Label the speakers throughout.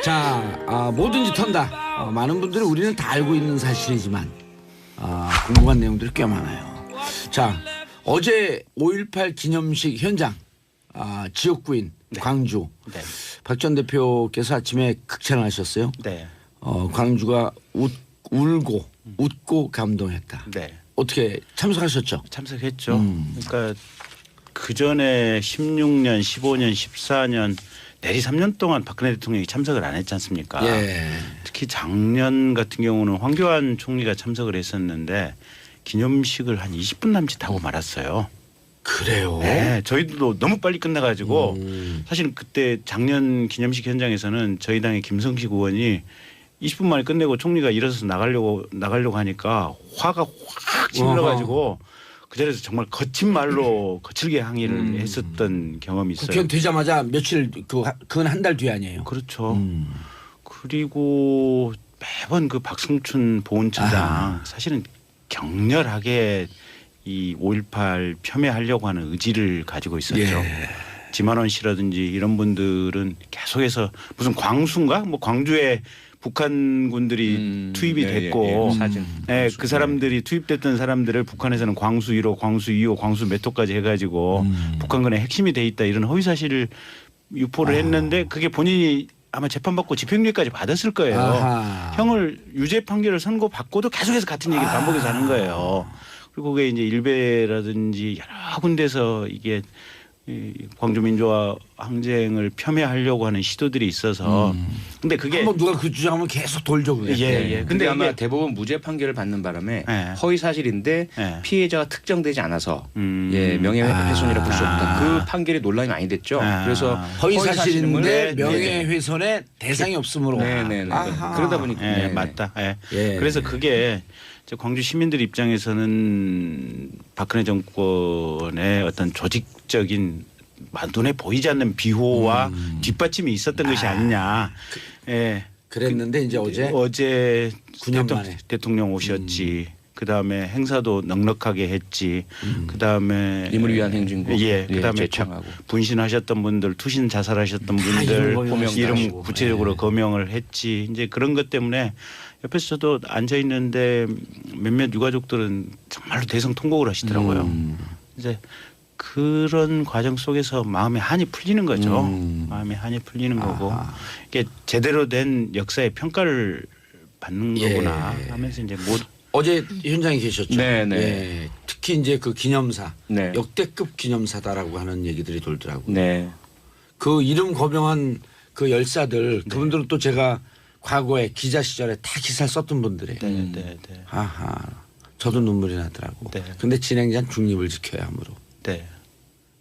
Speaker 1: 자, 뭐든지 턴다. 많은 분들이 우리는 다 알고 있는 사실이지만 궁금한 내용들이 꽤 많아요. 자, 어제 5.18 기념식 현장 지역구인
Speaker 2: 네.
Speaker 1: 광주
Speaker 2: 네.
Speaker 1: 박 전 대표께서 아침에 극찬을 하셨어요.
Speaker 2: 네.
Speaker 1: 광주가 울고 웃고 감동했다.
Speaker 2: 네.
Speaker 1: 어떻게 참석하셨죠?
Speaker 2: 참석했죠. 그러니까 그 전에 16년, 15년, 14년 내리 3년 동안 박근혜 대통령이 참석을 안 했지 않습니까?
Speaker 1: 예.
Speaker 2: 특히 작년 같은 경우는 황교안 총리가 참석을 했었는데 기념식을 한 20분 남짓 하고 말았어요.
Speaker 1: 그래요?
Speaker 2: 네, 저희도 너무 빨리 끝나가지고 사실은 그때 작년 기념식 현장에서는 저희 당의 김성식 의원이 20분 만에 끝내고 총리가 일어서서 나가려고 하니까 화가 확 질러가지고 그 자리에서 정말 거친 말로 거칠게 항의를 했었던 경험이 있어요.
Speaker 1: 국회의원 되자마자 며칠 근 한 달 뒤 아니에요?
Speaker 2: 그렇죠. 그리고 매번 그 박승춘 보훈처장 사실은 격렬하게 이 5.18 폄훼하려고 하는 의지를 가지고 있었죠.
Speaker 1: 예.
Speaker 2: 지만원 씨라든지 이런 분들은 계속해서 무슨 광수인가 뭐 광주에 북한군들이 투입이 됐고
Speaker 3: 사진.
Speaker 2: 네, 그 사람들이 투입됐던 사람들을 북한에서는 광수 1호, 광수 2호, 광수 몇 호까지 해가지고 북한군의 핵심이 돼 있다 이런 허위 사실을 유포를 했는데 그게 본인이 아마 재판받고 집행유예까지 받았을 거예요.
Speaker 1: 아하.
Speaker 2: 형을 유죄 판결을 선고받고도 계속해서 같은 얘기를 반복해서 하는 거예요. 그리고 그게 이제 일베라든지 여러 군데서 이게 이 광주 민주화 항쟁을 폄훼하려고 하는 시도들이 있어서 근데 그게
Speaker 1: 한번 누가 그 주장하면 계속 돌죠 그게.
Speaker 2: 예.
Speaker 3: 근데 아마
Speaker 2: 이게
Speaker 3: 대부분 무죄 판결을 받는 바람에
Speaker 2: 네.
Speaker 3: 허위 사실인데
Speaker 2: 네.
Speaker 3: 피해자가 특정되지 않아서 명예훼손이라 볼 수 없다. 그 판결이 논란이 많이 됐죠. 그래서
Speaker 1: 허위 사실인데
Speaker 3: 사실임을
Speaker 1: 명예훼손의 대상이 없으므로.
Speaker 3: 네네네.
Speaker 1: 아하.
Speaker 3: 그러다 보니까
Speaker 2: 네, 맞다. 예.
Speaker 1: 예.
Speaker 2: 그래서 그게 이제 광주 시민들 입장에서는 박근혜 정권의 어떤 조직적인 눈에 보이지 않는 비호와 뒷받침이 있었던 것이 아니냐. 예.
Speaker 1: 그랬는데 이제
Speaker 2: 어제
Speaker 1: 9년 만에.
Speaker 2: 대통령 오셨지. 그다음에 행사도 넉넉하게 했지. 그다음에
Speaker 3: 임을 위한 행진곡.
Speaker 2: 예. 그다음에
Speaker 3: 제창하고.
Speaker 2: 분신하셨던 분들, 투신 자살하셨던 분들
Speaker 1: 이름
Speaker 2: 이름
Speaker 1: 하시고.
Speaker 2: 구체적으로 거명을 했지. 이제 그런 것 때문에 옆에서 저도 앉아 있는데 몇몇 유가족들은 정말로 대성통곡을 하시더라고요. 이제 그런 과정 속에서 마음의 한이 풀리는 거죠. 마음의 한이 풀리는 거고 이게 제대로 된 역사의 평가를 받는
Speaker 1: 예.
Speaker 2: 거구나 하면서 이제 뭐
Speaker 1: 어제 현장에 계셨죠.
Speaker 3: 네네.
Speaker 1: 예. 특히 이제 그 기념사
Speaker 3: 네.
Speaker 1: 역대급 기념사다라고 하는 얘기들이 돌더라고요.
Speaker 3: 네.
Speaker 1: 그 이름 거명한 그 열사들 그분들은 또 제가 과거에 기자 시절에 다 기사를 썼던 분들이에요.
Speaker 2: 네.
Speaker 1: 아하. 저도 눈물이 나더라고.
Speaker 2: 네.
Speaker 1: 근데 진행자는 중립을 지켜야 하므로.
Speaker 2: 네.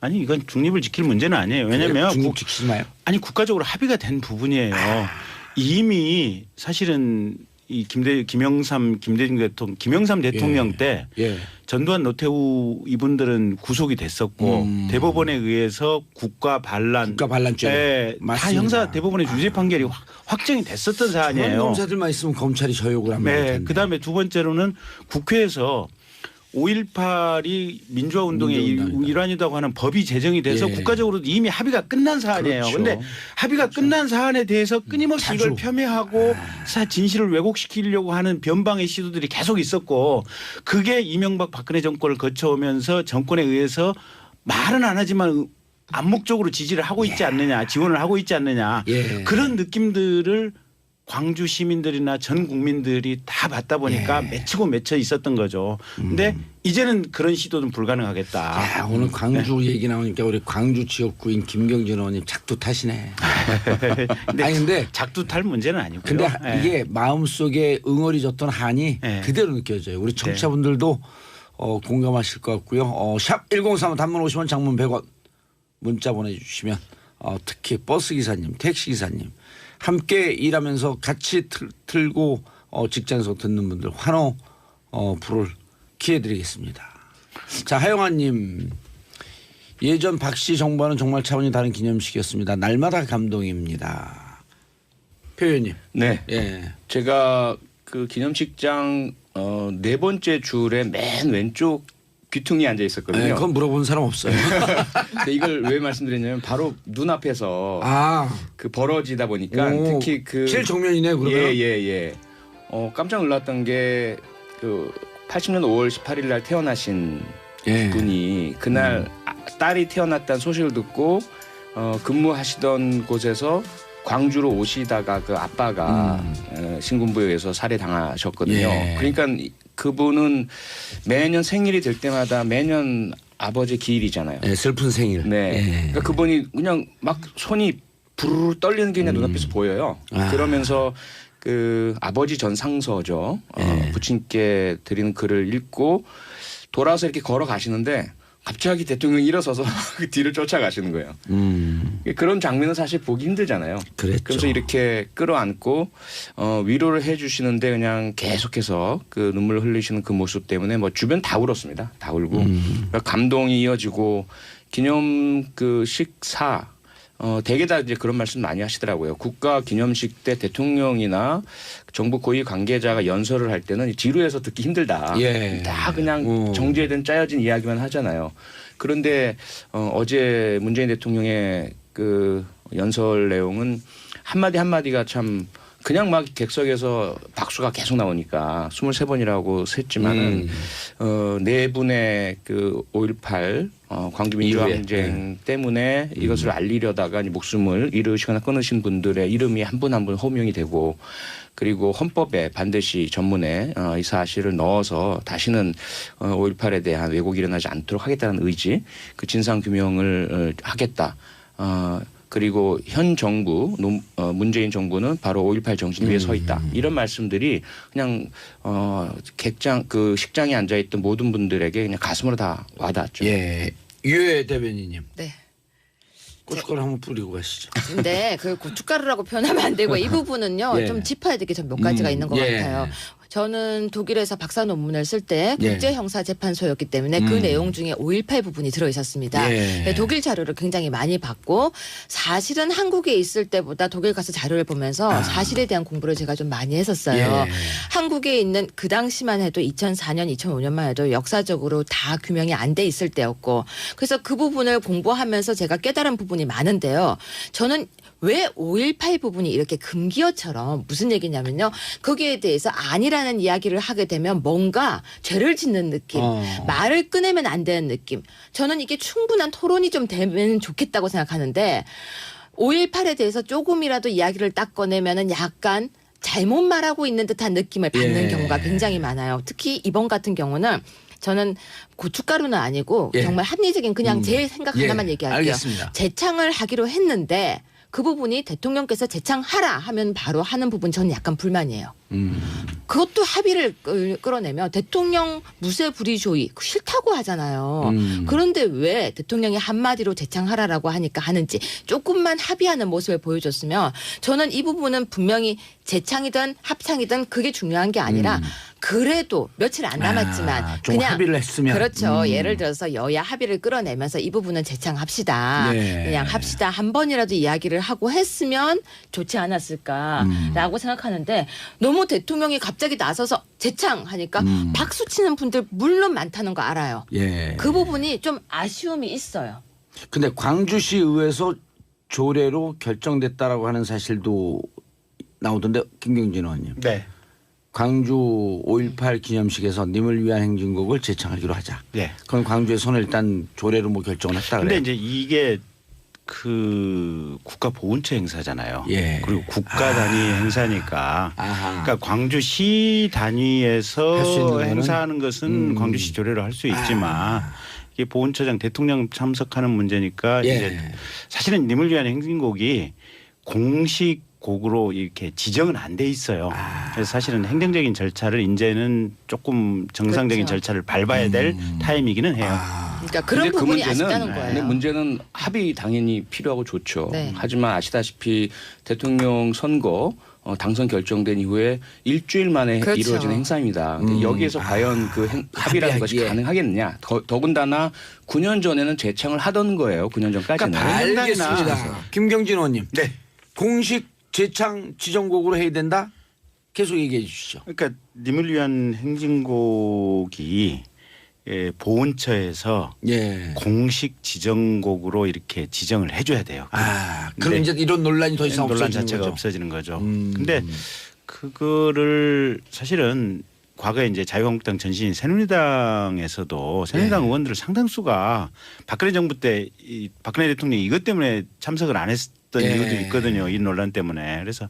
Speaker 2: 아니 이건 중립을 지킬 문제는 아니에요. 왜냐하면
Speaker 1: 중립 지키지 마요.
Speaker 2: 아니 국가적으로 합의가 된 부분이에요. 이미 사실은 이 김영삼 대통령 때
Speaker 1: 예.
Speaker 2: 전두환 노태우 이분들은 구속이 됐었고 대법원에 의해서 국가 반란죄 다
Speaker 1: 맞습니다.
Speaker 2: 형사 대법원의 유죄 판결이 확정이 됐었던 사안이에요.
Speaker 1: 검사들만 있으면 검찰이 저욕을 하면
Speaker 2: 네. 그다음에 두 번째로는 국회에서 5.18이 민주화 운동의 일환이라고 하는 법이 제정이 돼서
Speaker 1: 예.
Speaker 2: 국가적으로 이미 합의가 끝난 사안이에요. 그런데
Speaker 1: 그렇죠.
Speaker 2: 합의가 끝난 사안에 대해서 끊임없이
Speaker 1: 자주.
Speaker 2: 이걸 폄훼하고 진실을 왜곡시키려고 하는 변방의 시도들이 계속 있었고 그게 이명박 박근혜 정권을 거쳐오면서 정권에 의해서 말은 안 하지만 암묵적으로 지지를 하고 있지 않느냐 지원을 하고 있지 않느냐
Speaker 1: 예.
Speaker 2: 그런 느낌들을 광주 시민들이나 전 국민들이 다 받다 보니까 맺히고 맺혀 있었던 거죠. 근데 이제는 그런 시도는 불가능하겠다.
Speaker 1: 야, 오늘 광주 얘기 나오니까 우리 광주 지역구인 김경진 의원님 작두 타시네. 근데
Speaker 2: 작두 탈 문제는 아니고요.
Speaker 1: 근데
Speaker 2: 예.
Speaker 1: 이게 마음속에 응어리졌던 한이
Speaker 2: 예.
Speaker 1: 그대로 느껴져요. 우리 청취자분들도 공감하실 것 같고요. 샵 1035 단문 50원 장문 100원 문자 보내주시면 특히 버스기사님 택시기사님 함께 일하면서 같이 틀고 직장에서 듣는 분들 환호 불을 기해드리겠습니다. 자 하영아님 예전 박씨 정부와는 정말 차원이 다른 기념식이었습니다. 날마다 감동입니다. 표 의원님.
Speaker 3: 네.
Speaker 1: 예.
Speaker 3: 제가 그 기념식장 네 번째 줄의 맨 왼쪽 귀퉁이에 앉아 있었거든요.
Speaker 1: 네, 그건 물어본 사람 없어요.
Speaker 3: 근데 이걸 왜 말씀드렸냐면 바로 눈앞에서 그 벌어지다 보니까
Speaker 1: 오,
Speaker 3: 특히 그
Speaker 1: 제일 정면이네 그러면.
Speaker 3: 예. 깜짝 놀랐던 게 그 80년 5월 18일 날 태어나신 분이 그날 딸이 태어났다는 소식을 듣고 근무하시던 곳에서 광주로 오시다가 그 아빠가 신군부에 의해서 살해당하셨거든요.
Speaker 1: 예.
Speaker 3: 그러니까 그분은 매년 생일이 될 때마다 매년 아버지 기일이잖아요.
Speaker 1: 네, 슬픈 생일.
Speaker 3: 네.
Speaker 1: 예.
Speaker 3: 그러니까 그분이 그냥 막 손이 부르르 떨리는 게 그냥 눈앞에서 보여요. 그러면서 그 아버지 전상서죠. 부친께 드리는 글을 읽고 돌아서 이렇게 걸어가시는데 갑자기 대통령이 일어서서 그 뒤를 쫓아가시는 거예요. 그런 장면은 사실 보기 힘들잖아요.
Speaker 1: 그랬죠.
Speaker 3: 그래서 이렇게 끌어안고 위로를 해주시는데 그냥 계속해서 그 눈물을 흘리시는 그 모습 때문에 뭐 주변 다 울었습니다. 다 울고 그러니까 감동이 이어지고 기념 그 식사 대개 다 이제 그런 말씀 많이 하시더라고요. 국가 기념식 때 대통령이나 정부 고위 관계자가 연설을 할 때는 지루해서 듣기 힘들다.
Speaker 1: 예.
Speaker 3: 다 그냥 정제된 짜여진 이야기만 하잖아요. 그런데 어제 문재인 대통령의 그 연설 내용은 한마디 한마디가 참 그냥 막 객석에서 박수가 계속 나오니까 23번이라고 셌지만은 네 분의 그 5.18 광주 민주항쟁 때문에 이것을 알리려다가 목숨을 잃으시거나 끊으신 분들의 이름이 한 분 한 분 호명이 되고 그리고 헌법에 반드시 전문에 이 사실을 넣어서 다시는 5.18에 대한 왜곡이 일어나지 않도록 하겠다는 의지 그 진상규명을 하겠다. 그리고 현 정부 문재인 정부는 바로 5.18 정신 위에 서 있다. 이런 말씀들이 그냥 객장 그 식장에 앉아 있던 모든 분들에게 그냥 가슴으로 다 와닿았죠.
Speaker 1: 예. 유해 대변인님.
Speaker 4: 네.
Speaker 1: 고춧가루 한번 뿌리고 가시죠.
Speaker 4: 근데 그 고춧가루라고 표현하면 안 되고 이 부분은요
Speaker 1: 예.
Speaker 4: 좀 짚어야 될 게 좀 몇 가지가 있는 것 같아요. 저는 독일에서 박사 논문을 쓸 때 국제형사재판소였기 때문에 그 내용 중에 5.18 부분이 들어있었습니다.
Speaker 1: 예.
Speaker 4: 독일 자료를 굉장히 많이 받고 사실은 한국에 있을 때보다 독일 가서 자료를 보면서 사실에 대한 공부를 제가 좀 많이 했었어요.
Speaker 1: 예.
Speaker 4: 한국에 있는 그 당시만 해도 2004년, 2005년만 해도 역사적으로 다 규명이 안 돼 있을 때였고 그래서 그 부분을 공부하면서 제가 깨달은 부분이 많은데요. 저는 왜 5.18 부분이 이렇게 금기어처럼 무슨 얘기냐면요. 거기에 대해서 아니라는 이야기를 하게 되면 뭔가 죄를 짓는 느낌, 말을 꺼내면 안 되는 느낌. 저는 이게 충분한 토론이 좀 되면 좋겠다고 생각하는데 5.18에 대해서 조금이라도 이야기를 딱 꺼내면은 약간 잘못 말하고 있는 듯한 느낌을 받는 경우가 굉장히 많아요. 특히 이번 같은 경우는 저는 고춧가루는 아니고 정말 합리적인 그냥 제 생각 하나만 얘기할게요.
Speaker 1: 알겠습니다.
Speaker 4: 재창을 하기로 했는데 그 부분이 대통령께서 재창하라 하면 바로 하는 부분 저는 약간 불만이에요. 그것도 합의를 끌어내면 대통령 무쇠 불이조의 싫다고 하잖아요. 그런데 왜 대통령이 한마디로 재창하라라고 하니까 하는지 조금만 합의하는 모습을 보여줬으면 저는 이 부분은 분명히 재창이든 합창이든 그게 중요한 게 아니라 그래도 며칠 안 남았지만
Speaker 1: 좀
Speaker 4: 그냥
Speaker 1: 합의를 했으면
Speaker 4: 그렇죠. 예를 들어서 여야 합의를 끌어내면서 이 부분은 재창합시다. 그냥 합시다. 한 번이라도 이야기를 하고 했으면 좋지 않았을까라고 생각하는데 너무 대통령이 갑자기 나서서 재창하니까 박수 치는 분들 물론 많다는 거 알아요. 그 부분이 좀 아쉬움이 있어요.
Speaker 1: 근데 광주시 의회에서 조례로 결정됐다라고 하는 사실도 나오던데 김경진 의원님.
Speaker 2: 네.
Speaker 1: 광주 5.18 기념식에서 님을 위한 행진곡을 재창하기로 하자.
Speaker 2: 네.
Speaker 1: 그건 광주에서는 일단 조례로 뭐 결정을 했다
Speaker 2: 근데
Speaker 1: 그래요.
Speaker 2: 이제 이게 그 국가 보훈처 행사잖아요.
Speaker 1: 예.
Speaker 2: 그리고 국가 단위 행사니까.
Speaker 1: 아하.
Speaker 2: 그러니까 광주시 단위에서
Speaker 1: 할수 있는 거는?
Speaker 2: 행사하는 것은 광주시 조례로 할 수 있지만 이게 보훈처장 대통령 참석하는 문제니까 이제 사실은 님을 위한 행진곡이 공식 곡으로 이렇게 지정은 안 돼 있어요. 그래서 사실은 행정적인 절차를 이제는 조금 정상적인
Speaker 4: 그렇죠.
Speaker 2: 절차를 밟아야 될 타임이기는 해요.
Speaker 4: 그러니까 그런
Speaker 3: 근데
Speaker 4: 부분이
Speaker 3: 그
Speaker 4: 아쉽다는
Speaker 3: 근데
Speaker 4: 거예요.
Speaker 3: 문제는 합의 당연히 필요하고 좋죠.
Speaker 4: 네.
Speaker 3: 하지만 아시다시피 대통령 선거 당선 결정된 이후에 일주일 만에
Speaker 4: 그렇죠.
Speaker 3: 이루어진 행사입니다. 근데 여기에서 과연 그 합의라는 것이
Speaker 1: 합의하기에.
Speaker 3: 가능하겠느냐. 더군다나 9년 전에는 재창을 하던 거예요. 9년 전까지는.
Speaker 2: 그러니까
Speaker 1: 알겠습니다. 김경진 의원님.
Speaker 2: 네.
Speaker 1: 공식 재창 지정곡으로 해야 된다? 계속 얘기해 주시죠.
Speaker 2: 그러니까 님을 위한 행진곡이 보훈처에서
Speaker 1: 예.
Speaker 2: 공식 지정곡으로 이렇게 지정을 해줘야 돼요.
Speaker 1: 아, 그럼
Speaker 2: 근데
Speaker 1: 이제 이런 논란이 더 이상
Speaker 2: 논란
Speaker 1: 없어지는
Speaker 2: 자체가
Speaker 1: 거죠.
Speaker 2: 없어지는 거죠. 근데 그거를 사실은 과거에 이제 자유한국당 전신인 새누리당에서도 새누리당
Speaker 1: 예.
Speaker 2: 의원들 상당수가 박근혜 정부 때 이 박근혜 대통령이 이것 때문에 참석을 안 했던
Speaker 1: 예.
Speaker 2: 이유도 있거든요. 이 논란 때문에. 그래서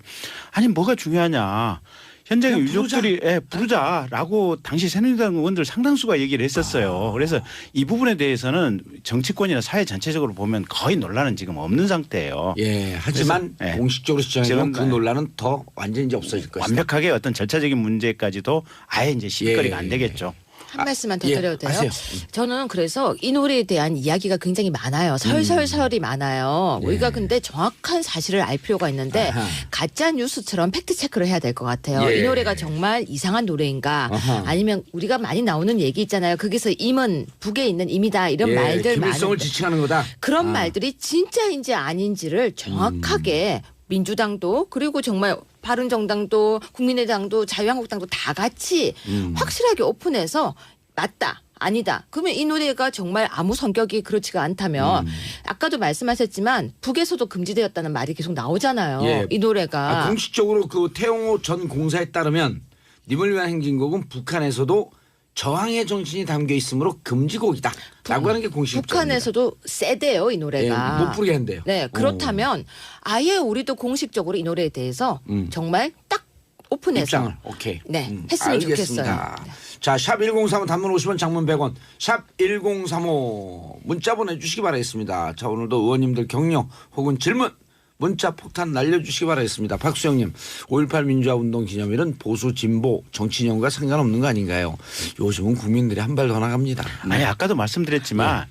Speaker 2: 아니 뭐가 중요하냐. 현장의
Speaker 1: 그냥
Speaker 2: 유족들이 부르자라고 당시 새누리당 의원들 상당수가 얘기를 했었어요. 그래서 이 부분에 대해서는 정치권이나 사회 전체적으로 보면 거의 논란은 지금 없는 상태예요.
Speaker 1: 예. 하지만
Speaker 2: 그래서, 예.
Speaker 1: 공식적으로 지정하면 그
Speaker 2: 지금,
Speaker 1: 논란은 더 완전히 이제 없어질 것이다.
Speaker 2: 완벽하게 어떤 절차적인 문제까지도 아예 이제 시비거리가
Speaker 1: 예.
Speaker 2: 안 되겠죠.
Speaker 4: 한 말씀만 더
Speaker 1: 예,
Speaker 4: 드려도 돼요?
Speaker 1: 하세요.
Speaker 4: 저는 그래서 이 노래에 대한 이야기가 굉장히 많아요. 설설설이 많아요.
Speaker 1: 예.
Speaker 4: 우리가 근데 정확한 사실을 알 필요가 있는데
Speaker 1: 아하.
Speaker 4: 가짜 뉴스처럼 팩트 체크를 해야 될 것 같아요.
Speaker 1: 예.
Speaker 4: 이 노래가 정말 이상한 노래인가
Speaker 1: 아하.
Speaker 4: 아니면 우리가 많이 나오는 얘기 있잖아요. 거기서 임은 북에 있는 임이다 이런
Speaker 1: 예,
Speaker 4: 말들
Speaker 1: 김일성을
Speaker 4: 많은데
Speaker 1: 지칭하는 거다.
Speaker 4: 그런
Speaker 1: 아.
Speaker 4: 말들이 진짜인지 아닌지를 정확하게 민주당도 그리고 정말 바른정당도 국민의당도 자유한국당도 다 같이 확실하게 오픈해서 맞다. 아니다. 그러면 이 노래가 정말 아무 성격이 그렇지가 않다면 아까도 말씀하셨지만 북에서도 금지되었다는 말이 계속 나오잖아요.
Speaker 1: 예.
Speaker 4: 이 노래가.
Speaker 1: 아, 공식적으로 그 태용호 전 공사에 따르면 님을 위한 행진곡은 북한에서도 저항의 정신이 담겨 있으므로 금지곡이다. 라고 하는 게 공식 입장입니다.
Speaker 4: 북한에서도 세대요 이
Speaker 1: 예,
Speaker 4: 노래가.
Speaker 1: 못 부르게 한대요.
Speaker 4: 네. 그렇다면 아예 우리도 공식적으로 이 노래에 대해서 정말 딱 오픈해서
Speaker 1: 입장을 오케이.
Speaker 4: 네, 했으면
Speaker 1: 알겠습니다.
Speaker 4: 좋겠어요.
Speaker 1: 자, 샵 1035 단문 50원 장문 100원 샵 1035 문자 보내주시기 바라겠습니다. 자, 오늘도 의원님들 격려 혹은 질문 문자 폭탄 날려주시기 바라겠습니다. 박수영님 5.18 민주화운동 기념일은 보수 진보 정치인과 상관없는 거 아닌가요? 요즘은 국민들이 한 발 더 나갑니다.
Speaker 2: 아니 아까도 말씀드렸지만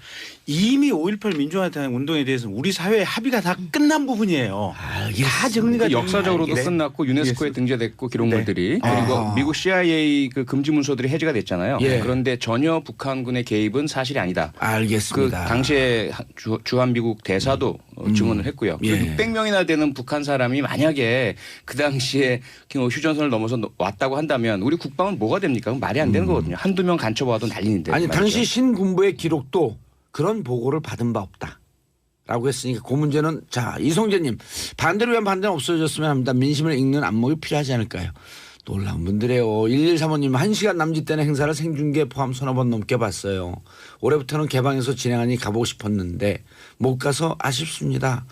Speaker 2: 이미 5.18 민주화 운동에 대해서는 우리 사회의 합의가 다 끝난 부분이에요. 다 정리가
Speaker 3: 역사적으로도
Speaker 2: 된
Speaker 3: 끝났고 유네스코에 등재됐고 기록물들이
Speaker 1: 네.
Speaker 3: 그리고
Speaker 1: 아.
Speaker 3: 미국 CIA 그 금지 문서들이 해제가 됐잖아요.
Speaker 1: 예.
Speaker 3: 그런데 전혀 북한군의 개입은 사실이 아니다. 그
Speaker 1: 알겠습니다.
Speaker 3: 당시에 주한미국 대사도 증언을 했고요.
Speaker 1: 예.
Speaker 3: 600명이나 되는 북한 사람이 만약에 그 당시에 휴전선을 넘어서 왔다고 한다면 우리 국방은 뭐가 됩니까? 그건 말이 안 되는 거거든요. 한두 명 간첩와도 난리인데.
Speaker 1: 아니
Speaker 3: 말이죠.
Speaker 1: 당시 신군부의 기록도 그런 보고를 받은 바 없다. 라고 했으니까 그 문제는 자 이성재님 반대로 위한 반대는 없어졌으면 합니다. 민심을 읽는 안목이 필요하지 않을까요? 놀라운 분들이에요. 1135님 1시간 남짓 되는 행사를 생중계 포함 서너 번 넘게 봤어요. 올해부터는 개방해서 진행하니 가보고 싶었는데 못 가서 아쉽습니다.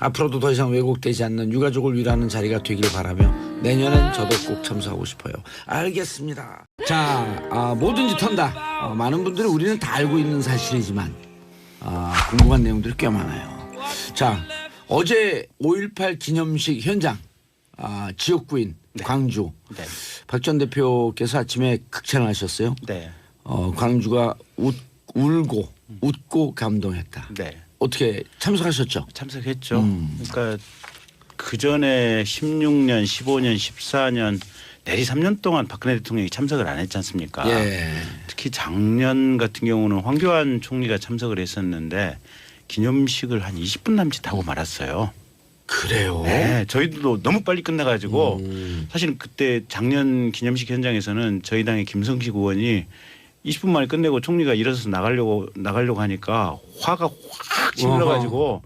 Speaker 1: 앞으로도 더 이상 왜곡되지 않는 유가족을 위로하는 자리가 되길 바라며 내년엔 저도 꼭 참석하고 싶어요. 알겠습니다. 자 뭐든지 턴다. 많은 분들이 우리는 다 알고 있는 사실이지만 궁금한 내용들이 꽤 많아요. 자 어제 5.18 기념식 현장 지역구인 광주
Speaker 2: 네.
Speaker 1: 박 전 대표께서 아침에 극찬을 하셨어요.
Speaker 2: 네.
Speaker 1: 광주가 웃고 감동했다.
Speaker 2: 네.
Speaker 1: 어떻게 참석하셨죠?
Speaker 2: 참석했죠. 그러니까 그 전에 16년, 15년, 14년 내리 3년 동안 박근혜 대통령이 참석을 안 했지 않습니까?
Speaker 1: 예.
Speaker 2: 특히 작년 같은 경우는 황교안 총리가 참석을 했었는데 기념식을 한 20분 남짓 하고 말았어요.
Speaker 1: 그래요.
Speaker 2: 네, 저희도 너무 빨리 끝나가지고 사실은 그때 작년 기념식 현장에서는 저희 당의 김성식 의원이 20분 만에 끝내고 총리가 일어서서 나가려고 하니까 화가 확 질러가지고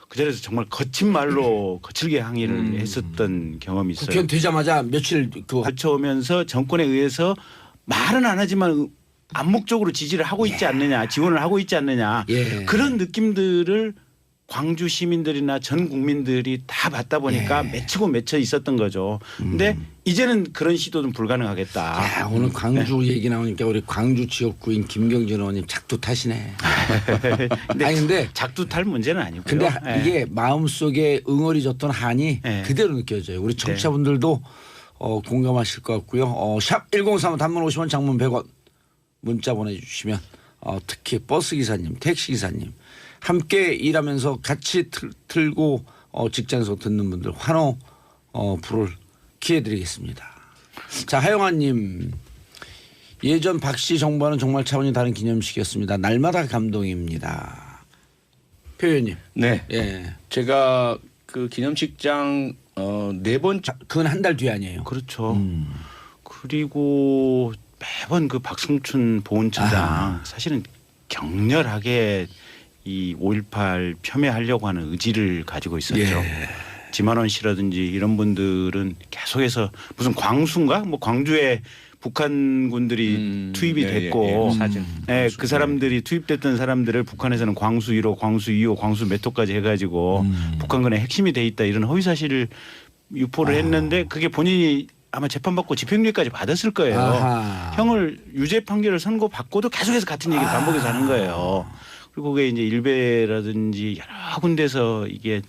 Speaker 2: 그 자리에서 정말 거친 말로 거칠게 항의를 했었던 경험이 있어요.
Speaker 1: 국회의원 되자마자 며칠
Speaker 2: 거쳐오면서 정권에 의해서 말은 안 하지만 암묵적으로 지지를 하고 있지 않느냐, 지원을 하고 있지 않느냐
Speaker 1: 예.
Speaker 2: 그런 느낌들을 광주 시민들이나 전 국민들이 다 받다 보니까 맺히고 맺혀 있었던 거죠. 근데 이제는 그런 시도는 불가능하겠다.
Speaker 1: 야, 오늘 광주 얘기 나오니까 우리 광주 지역구인 김경진 의원님 작두 타시네. 아니 근데
Speaker 2: 작두 탈 문제는 아니고요.
Speaker 1: 근데
Speaker 2: 네.
Speaker 1: 이게 마음속에 응어리졌던 한이
Speaker 2: 네.
Speaker 1: 그대로 느껴져요. 우리 청취자분들도 공감하실 것 같고요. 샵 1035 단문 50원 장문 100원 문자 보내주시면 특히 버스기사님 택시기사님 함께 일하면서 같이 틀고 직장에서 듣는 분들 환호 불을 기해드리겠습니다. 자 하영아님 예전 박씨 정부와는 정말 차원이 다른 기념식이었습니다. 날마다 감동입니다. 표 의원님.
Speaker 3: 네.
Speaker 1: 예.
Speaker 3: 제가 그 기념식장 4번
Speaker 1: 그건 한 달 뒤 아니에요.
Speaker 2: 그렇죠. 그리고 매번 그 박승춘 보훈처장 사실은 격렬하게 이 5.18 폄훼하려고 하는 의지를 가지고 있었죠.
Speaker 1: 예.
Speaker 2: 지만원 씨라든지 이런 분들은 계속해서 무슨 광수인가 뭐 광주에 북한군들이 투입이 됐고
Speaker 3: 사진.
Speaker 2: 예, 그 사람들이 투입됐던 사람들을 북한에서는 광수 1호, 광수 2호, 광수 몇 호까지 해가지고 북한군의 핵심이 돼 있다 이런 허위 사실을 유포를 했는데 그게 본인이 아마 재판받고 집행유예까지 받았을 거예요.
Speaker 1: 아하.
Speaker 2: 형을 유죄 판결을 선고받고도 계속해서 같은 얘기를 반복해서 하는 거예요. 그리고 그게 이제 일베라든지 여러 군데서 이게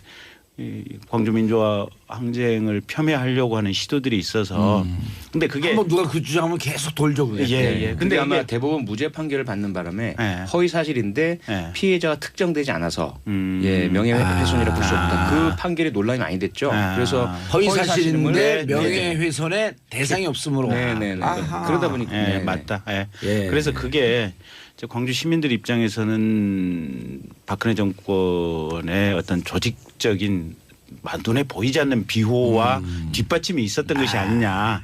Speaker 2: 이 광주 민주화 항쟁을 폄훼하려고 하는 시도들이 있어서 근데 그게
Speaker 1: 한번 누가 그 주장하면 계속 돌죠 그게.
Speaker 2: 예.
Speaker 3: 근데
Speaker 2: 근데
Speaker 3: 아마
Speaker 2: 이게
Speaker 3: 대법원 무죄 판결을 받는 바람에
Speaker 2: 예.
Speaker 3: 허위 사실인데
Speaker 2: 예.
Speaker 3: 피해자가 특정되지 않아서
Speaker 2: 예.
Speaker 3: 명예훼손이라 볼 수 없다. 그 판결이 논란이 많이 됐죠. 그래서
Speaker 1: 허위 사실인데
Speaker 3: 네,
Speaker 1: 명예훼손의 대상이 없으므로.
Speaker 3: 네네.
Speaker 1: 아하.
Speaker 3: 그러다 보니까
Speaker 2: 예,
Speaker 3: 네.
Speaker 2: 맞다. 예.
Speaker 1: 예.
Speaker 2: 그래서 그게 이제 광주 시민들 입장에서는 박근혜 정권의 어떤 조직적인 눈에 보이지 않는 비호와 뒷받침이 있었던 것이 아니냐.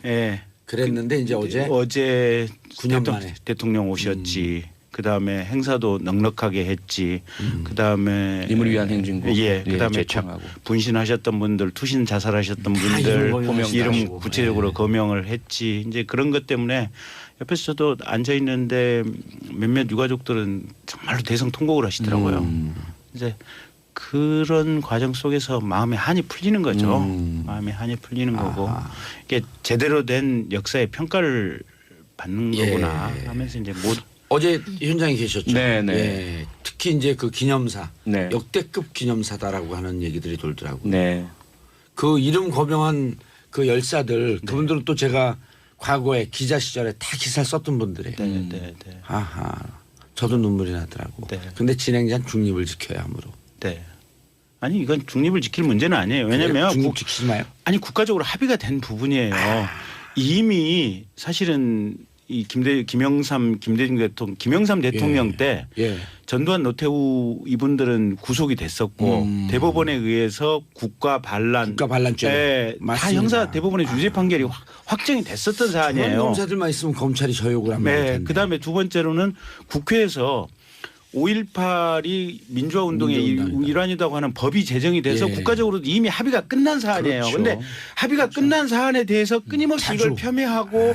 Speaker 2: 예.
Speaker 1: 그랬는데 이제
Speaker 2: 어제
Speaker 1: 9년 만에.
Speaker 2: 대통령 오셨지. 그다음에 행사도 넉넉하게 했지. 그다음에
Speaker 3: 임을 위한 행진곡.
Speaker 2: 예. 그다음에
Speaker 3: 제청하고.
Speaker 2: 분신하셨던 분들, 투신 자살하셨던 분들
Speaker 1: 이름
Speaker 2: 이름
Speaker 1: 거명하고.
Speaker 2: 구체적으로 거명을 했지. 이제 그런 것 때문에 옆에서 저도 앉아 있는데 몇몇 유가족들은 정말로 대성통곡을 하시더라고요. 이제 그런 과정 속에서 마음의 한이 풀리는 거죠. 마음의 한이 풀리는 거고 이게 제대로 된 역사의 평가를 받는
Speaker 1: 예.
Speaker 2: 거구나 하면서 이제 못
Speaker 1: 어제 현장에 계셨죠.
Speaker 3: 네네.
Speaker 1: 예. 특히 이제 그 기념사
Speaker 3: 네.
Speaker 1: 역대급 기념사다라고 하는 얘기들이 돌더라고요.
Speaker 3: 네.
Speaker 1: 그 이름 거명한 그 열사들 그분들은 또 제가 과거에 기자 시절에 다 기사를 썼던 분들이에요.
Speaker 2: 네.
Speaker 1: 아하. 저도 눈물이 나더라고.
Speaker 2: 네.
Speaker 1: 근데 진행자는 중립을 지켜야 하므로.
Speaker 2: 네. 아니 이건 중립을 지킬 문제는 아니에요. 왜냐하면
Speaker 1: 중립 지키지 마요.
Speaker 2: 아니 국가적으로 합의가 된 부분이에요. 이미 사실은 이 김영삼 대통령 때
Speaker 1: 예.
Speaker 2: 전두환 노태우 이분들은 구속이 됐었고 대법원에 의해서 국가 반란죄 다
Speaker 1: 맞습니다.
Speaker 2: 형사 대법원의 유죄 판결이 확정이 됐었던 사안이에요.
Speaker 1: 검사들만 있으면 검찰이 저욕을 하면
Speaker 2: 네. 그다음에 두 번째로는 국회에서 5.18이 민주화 운동의
Speaker 1: 민주화운동이다.
Speaker 2: 일환이라고 하는 법이 제정이 돼서
Speaker 1: 예.
Speaker 2: 국가적으로 이미 합의가 끝난 사안이에요.
Speaker 1: 그렇죠.
Speaker 2: 그런데 합의가 끝난 사안에 대해서 끊임없이
Speaker 1: 자주.
Speaker 2: 이걸 폄훼하고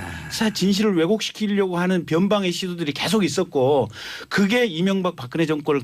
Speaker 2: 진실을 왜곡시키려고 하는 변방의 시도들이 계속 있었고 그게 이명박 박근혜 정권을